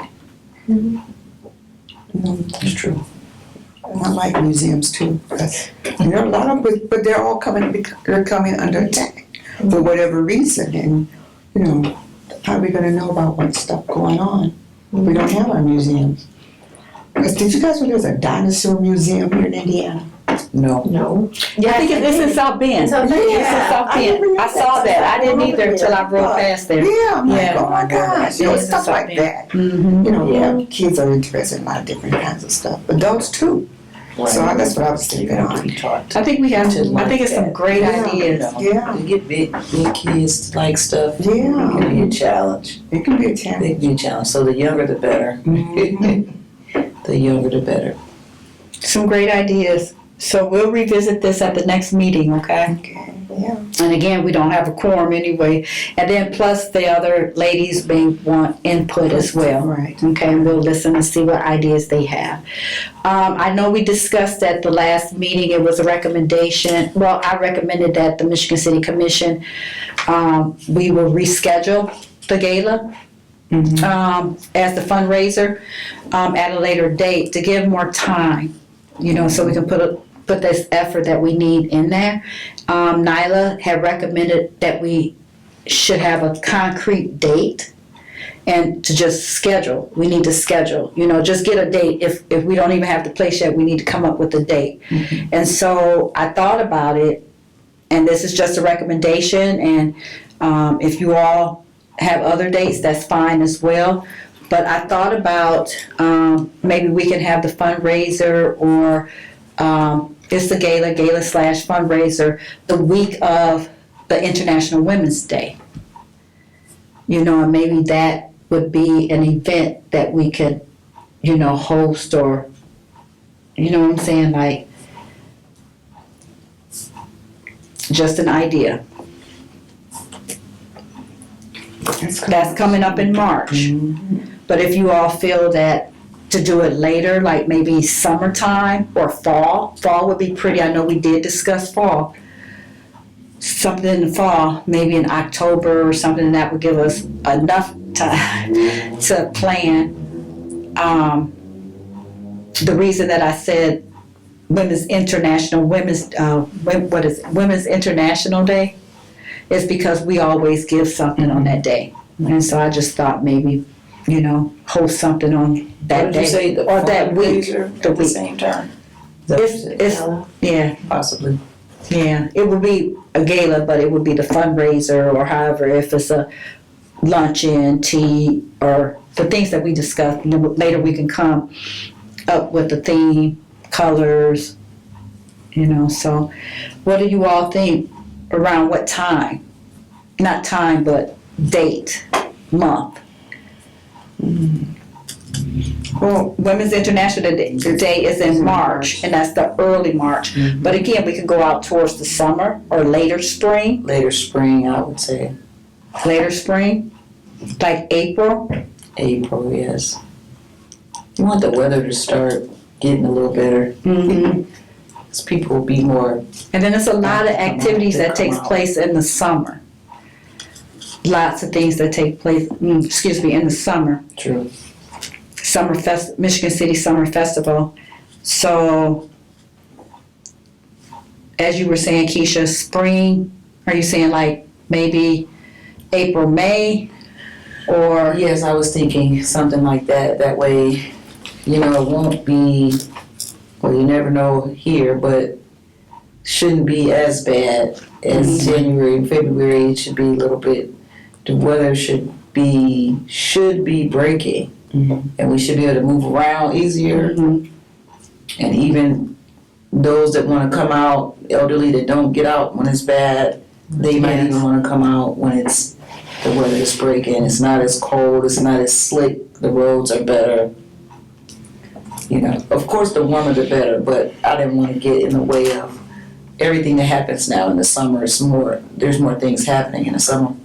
It's true. And I like museums too. There are a lot of them, but they're all coming under attack for whatever reason. And, how are we going to know about what's stuff going on? We don't have our museums. Did you guys know there's a dinosaur museum here in Indiana? No. No. Yeah, I think it's in South Bend. South Bend, It's in South Bend. I saw that. I didn't either until I rode past there. Yeah, I'm like, Yeah. oh my gosh, Yeah, it's in stuff South like Bend. that. Mm-hmm. Kids are interested in a lot of different kinds of stuff. Adults too. So that's what I was thinking have to on. be taught. I think we have. To I think it's some great ideas. Yeah. To get big kids to like stuff. It Yeah, can be a challenge. it can be a It challenge. can be a challenge. So the younger the better. The younger the better. Some great ideas. So we'll revisit this at the next meeting, okay? Okay, yeah. And again, we don't have a quorum anyway. And then plus the other ladies may want input as well. Right. Okay, and we'll listen and see what ideas they have. I know we discussed at the last meeting, it was a recommendation. Well, I recommended that the Michigan City Commission, we will reschedule the gala as the fundraiser at a later date to give more time, so we can put this effort that we need in there. Nyla had recommended that we should have a concrete date and to just schedule. We need to schedule, just get a date. If we don't even have the place yet, we need to come up with a date. And so I thought about it, and this is just a recommendation, and if you all have other dates, that's fine as well. But I thought about maybe we can have the fundraiser, or it's the gala/fundraiser the week of the International Women's Day. And maybe that would be an event that we could, host, or, what I'm saying, like, just an idea. That's coming up in March. But if you all feel that to do it later, like maybe summertime or fall. Fall would be pretty. I know we did discuss fall. Something in the fall, maybe in October or something, that would give us enough time to plan. The reason that I said Women's International Day is because we always give something on that day. And so I just thought maybe, host something on that What did day you say, the or that week. fundraiser The at the week. same time? Is that what you said? It's yeah. Possibly. Yeah, it would be a gala, but it would be the fundraiser, or however, if it's a luncheon, tea, or the things that we discussed. And then later we can come up with the theme, colors, so what do you all think? Around what time? Not time, but date, month. Well, Women's International Day is in March, and that's the early March. But again, we can go out towards the summer or later spring, Later spring, I would say. like April. April, yes. You want the weather to start getting a little better, Mm-hmm. because people will be more. And then there's a lot of activities that takes place in the summer. Lots of things that take place, in the summer. True. Michigan City Summer Festival. So, as you were saying, Keisha, spring, are you saying like maybe April, May? Or, Yes, I was thinking something like that. That way, it won't be, well, you never know here, but shouldn't be as bad as January and February. It should be a little bit, the weather should be breaking. And we should be able to move around easier. And even those that want to come out, elderly that don't get out when it's bad, they might even want to come out when the weather is breaking. It's not as cold, it's not as slick, the roads are better. Of course the warmer the better, but I didn't want to get in the way of everything that happens now in the summer. There's more things happening in the summer.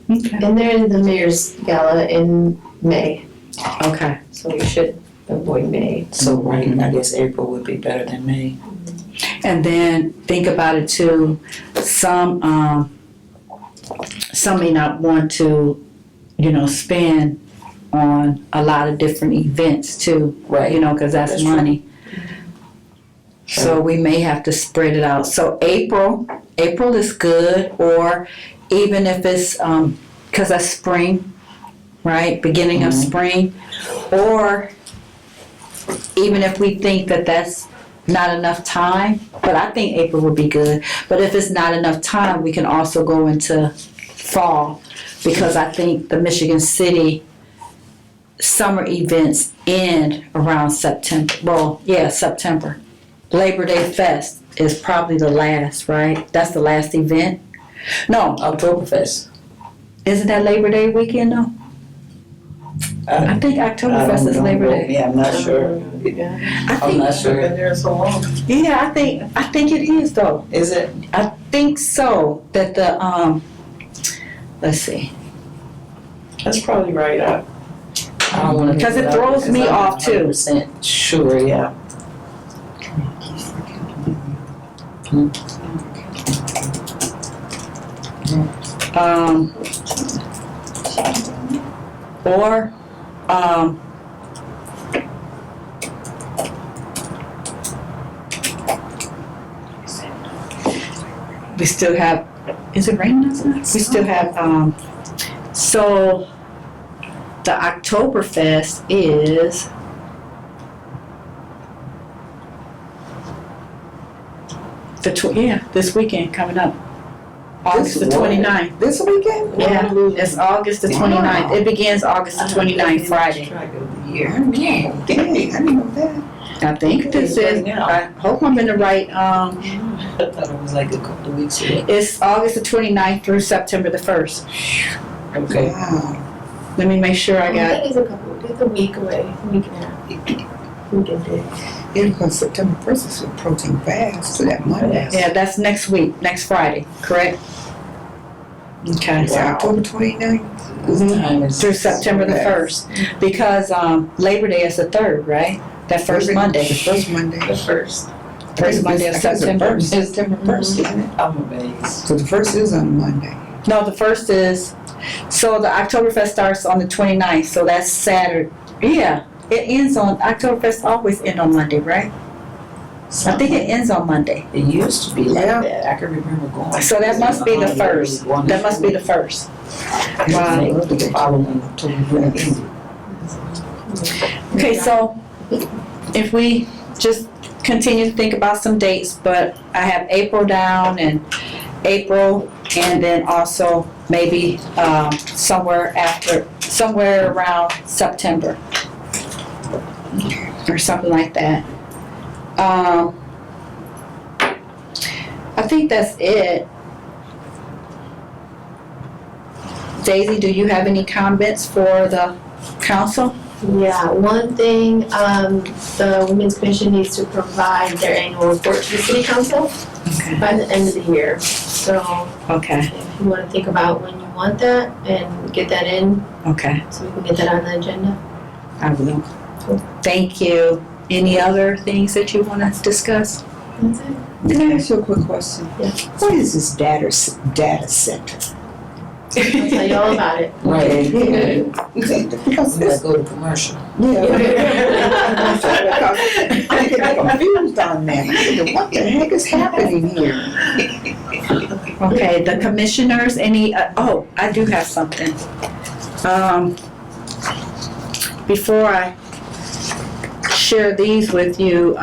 And there is the mayor's gala in May, okay. so you should avoid May. So right, I guess April would be better than May. And then think about it too, some may not want to, spend on a lot of different events too, Right. because that's That's true. money. So we may have to spread it out. So April is good, or even if it's, because that's spring, right? Beginning of spring. Or even if we think that that's not enough time, but I think April would be good. But if it's not enough time, we can also go into fall, because I think the Michigan City summer events end around September. Well, yeah, September. Labor Day Fest is probably the last, right? That's the last event. No, Oktoberfest. isn't that Labor Day weekend though? I think Oktoberfest is Labor Day. Yeah, I'm not sure. I'm not sure. Yeah, I think it is though. Is it? I think so. That the let's see. That's probably right. I don't want to. Because it throws me off, too. 100% sure, yeah. Or we still have, is it raining outside? We still have, so the Oktoberfest is this weekend coming up. August the 29th. This weekend? Yeah, it's August the 29th. It begins August the 29th, Friday. Dang, I didn't know that. I think this is, I hope I'm in the right, I thought it was like a couple of weeks ago. it's August the 29th through September the 1st. Okay. Wow. Let me make sure I got, That is it's a week away, a week and a half. Weekend day. Yeah, because September 1st is approaching fast to that Monday. yeah, that's next week, next Friday, correct? Okay. Is it October 29th? Through September the 1st, because Labor Day is the 3rd, right? That first Monday. The first Monday. first. First Monday of September. September 1st, isn't it? I'm amazed. So the first is on Monday. No, the first is, so the Oktoberfest starts on the 29th, so that's Saturday. Yeah, it ends on, Oktoberfest always end on Monday, right? I think it ends on Monday. It used to be like Yeah. that. I can remember going. So that must be the first. That must be the first. Wow. The following October. Okay, so if we just continue to think about some dates, but I have April down and April, and then also maybe somewhere around September or something like that. I think that's it. Daisy, do you have any comments for the council? Yeah, one thing, the Women's Commission needs to provide their annual report to the city council by the end of the year. So Okay, if you wanna think about when you want that and get that in, okay, so we can get that on the agenda. I will. Thank you. Any other things that you want to discuss? That's it. Can I ask you a quick question? Yeah. What is this data center? I'll tell you all about it. Right. Yeah. Because Let's it's, go to commercial. yeah. I get confused on that. I said, what the heck is happening here? Okay, the commissioners, I do have something. Before I share these with you,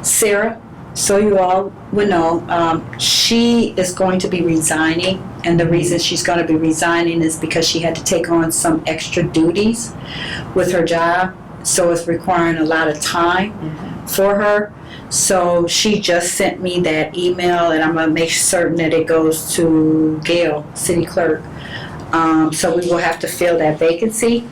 Sarah, so you all will know, she is going to be resigning, and the reason she's going to be resigning is because she had to take on some extra duties with her job, so it's requiring a lot of time for her. So she just sent me that email, and I'm going to make certain that it goes to Gail, city clerk. So we will have to fill that vacancy.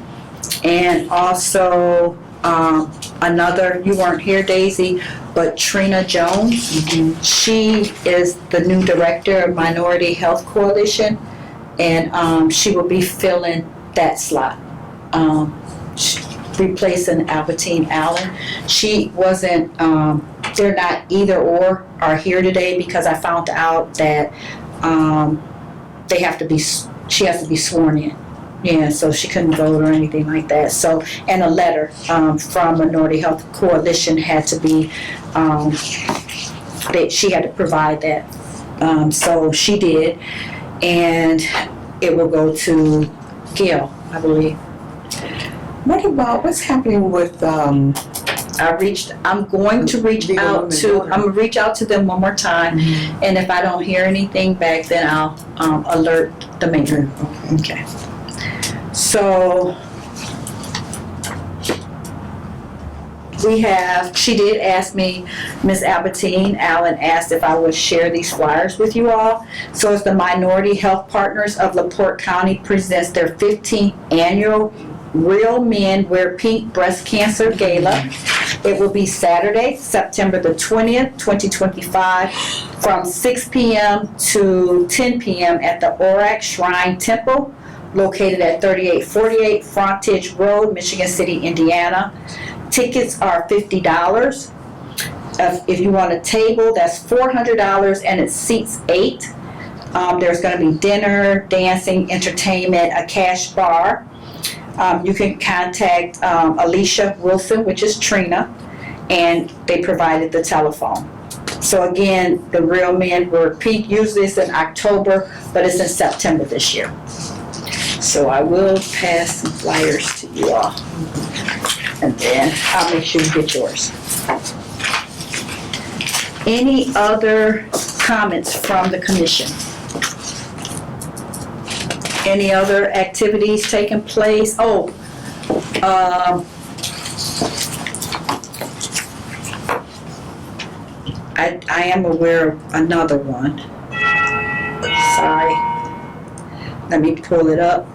And also, another, you weren't here, Daisy, but Trina Jones. She is the new director of Minority Health Coalition, and she will be filling that slot, replacing Albertine Allen. She wasn't, they're not either or are here today because I found out that they have to be, she has to be sworn in. Yeah, so she couldn't vote or anything like that. So, and a letter from Minority Health Coalition had to be, she had to provide that. So she did, and it will go to Gail, I believe. What about, what's happening with, I'm going to reach out to, I'm gonna reach out to them one more time, and if I don't hear anything back, then I'll alert the mayor. Okay. So we have, she did ask me, Ms. Albertine Allen asked if I would share these flyers with you all. So it's the Minority Health Partners of LaPorte County presents their 15th annual Real Men Wear Pink Breast Cancer Gala. It will be Saturday, September the 20th, 2025, from 6 p.m. to 10 p.m. at the Aurak Shrine Temple, located at 3848 Frontage Road, Michigan City, Indiana. Tickets are $50. If you want a table, that's $400, and it seats 8. There's going to be dinner, dancing, entertainment, a cash bar. You can contact Alicia Wilson, which is Trina, and they provided the telephone. So again, the Real Men Wear Pink. Usually it's in October, but it's in September this year. So I will pass some flyers to you all, and then I'll make sure you get yours. Any other comments from the commission? Any other activities taking place? Oh, I am aware of another one. Sorry. Let me pull it up.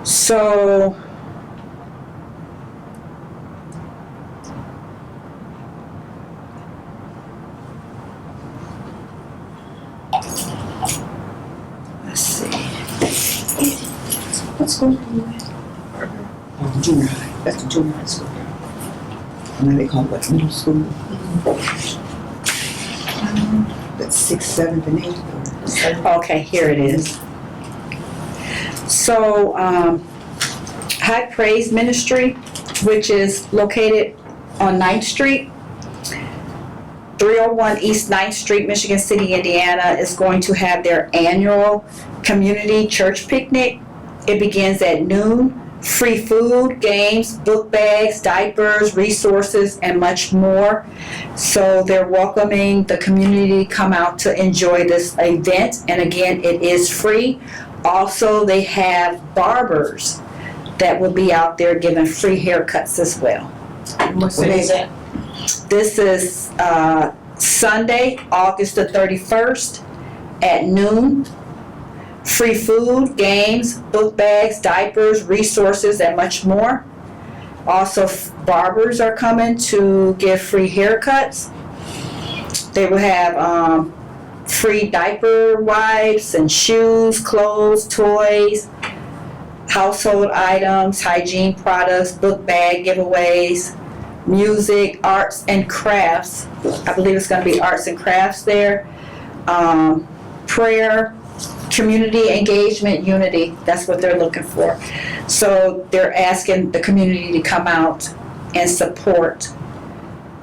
So, What school are you at? Junior high, that's the junior high school. And then they call it what, middle school? That's 6th, 7th, and 8th. Okay, here it is. So, High Praise Ministry, which is located on 9th Street, 301 East 9th Street, Michigan City, Indiana, is going to have their annual community church picnic. It begins at noon. Free food, games, book bags, diapers, resources, and much more. So they're welcoming the community to come out to enjoy this event. And again, it is free. Also, they have barbers that will be out there giving free haircuts as well. What is that? This is Sunday, August the 31st at noon. Free food, games, book bags, diapers, resources, and much more. Also, barbers are coming to give free haircuts. They will have free diaper wipes and shoes, clothes, toys, household items, hygiene products, book bag giveaways, music, arts and crafts. I believe it's going to be arts and crafts there. Prayer, community engagement, unity. That's what they're looking for. So they're asking the community to come out and support.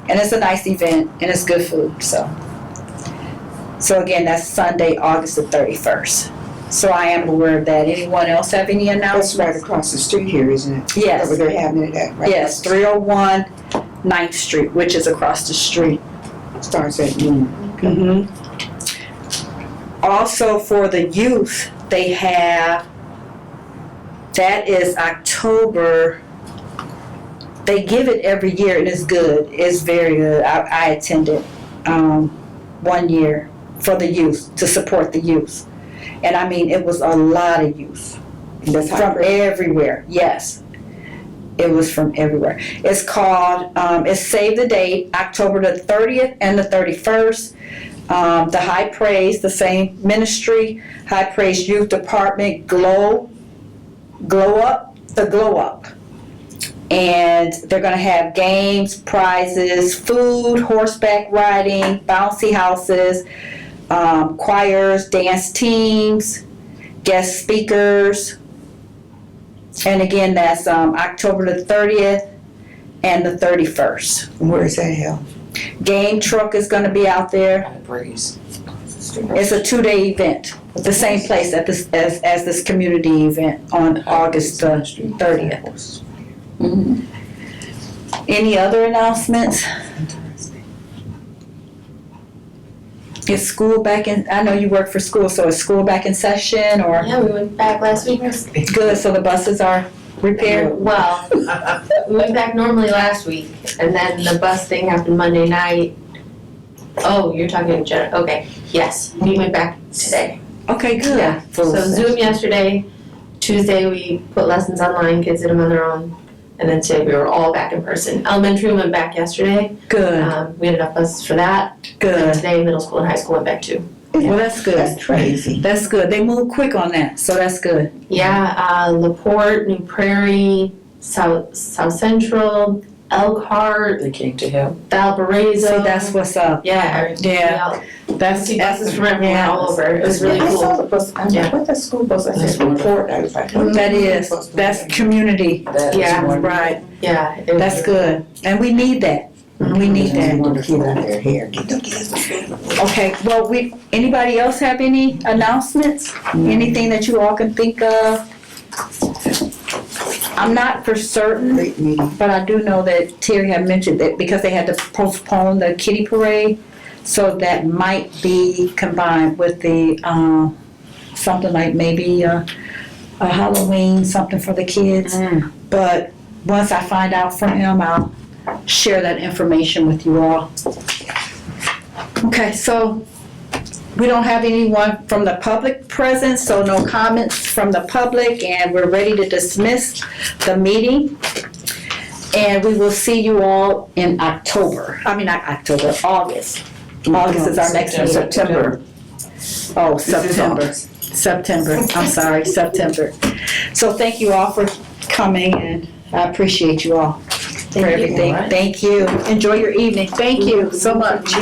And it's a nice event and it's good food. So again, that's Sunday, August the 31st. So I am aware of that. Anyone else have any That's announcements? right across the street here, isn't it? Yes. Where they're having it at, right? Yes, 301 9th Street, which is across the street. Starts at noon. Mm-hmm. Also for the youth, they have, that is October, they give it every year and it's good, it's very good. I attended 1 year for the youth, to support the youth. And I mean, it was a lot of youth That's from everywhere, yes. It was from everywhere. It's called, it's Save the Date, October the 30th and the 31st. The High Praise, the same ministry, High Praise Youth Department, Glow Up. And they're gonna have games, prizes, food, horseback riding, bouncy houses, choirs, dance teams, guest speakers. And again, that's October the 30th and the 31st. Where is that held? Game truck is gonna be out there. High Praise. It's a 2-day event, the same place at this, as this community event on August the 30th. Mhm. Any other announcements? Is school back in, I know you work for school, so is school back in session or? Yeah, we went back last week. Good, so the buses are repaired? Well, we went back normally last week, and then the bus thing happened Monday night. Oh, you're talking okay, yes, we went back today. Okay, good. Yeah, so Zoom yesterday, Tuesday we put lessons online, kids did them on their own, and then today we were all back in person. Elementary went back yesterday, Good, we had enough buses for that, and good. today middle school and high school went back too. Well, that's good. That's crazy. That's good. They move quick on that, so that's good. Yeah, LaPorte, New Prairie, South Central, Elkhart, They came to help. Valparaiso. See, that's what's up. Yeah, Yeah. That's, see buses from everywhere yeah. all over. It was really I saw cool. the bus, I'm like, what that school bus? I said, report. I was like, what That the is, bus that's doing? community. That Yeah. was wonderful. Right, Yeah. it was that's really good. And we need that. We need They that. want the kid out their hair, get them kids to school. Okay, well, anybody else have any announcements? Anything that you all can think of? I'm not for certain, Great meeting. but I do know that Terry had mentioned that because they had to postpone the kitty parade, so that might be combined with the, something like maybe a Halloween, something for the kids. But once I find out from him, I'll share that information with you all. Okay, so we don't have anyone from the public present, so no comments from the public, and we're ready to dismiss the meeting. And we will see you all in October. I mean, not October, August. August is our next meeting. September. Oh, This is September. August. September, I'm sorry, September. So thank you all for coming, and I appreciate you all for everything. Thank you. Enjoy your evening. Thank you so much.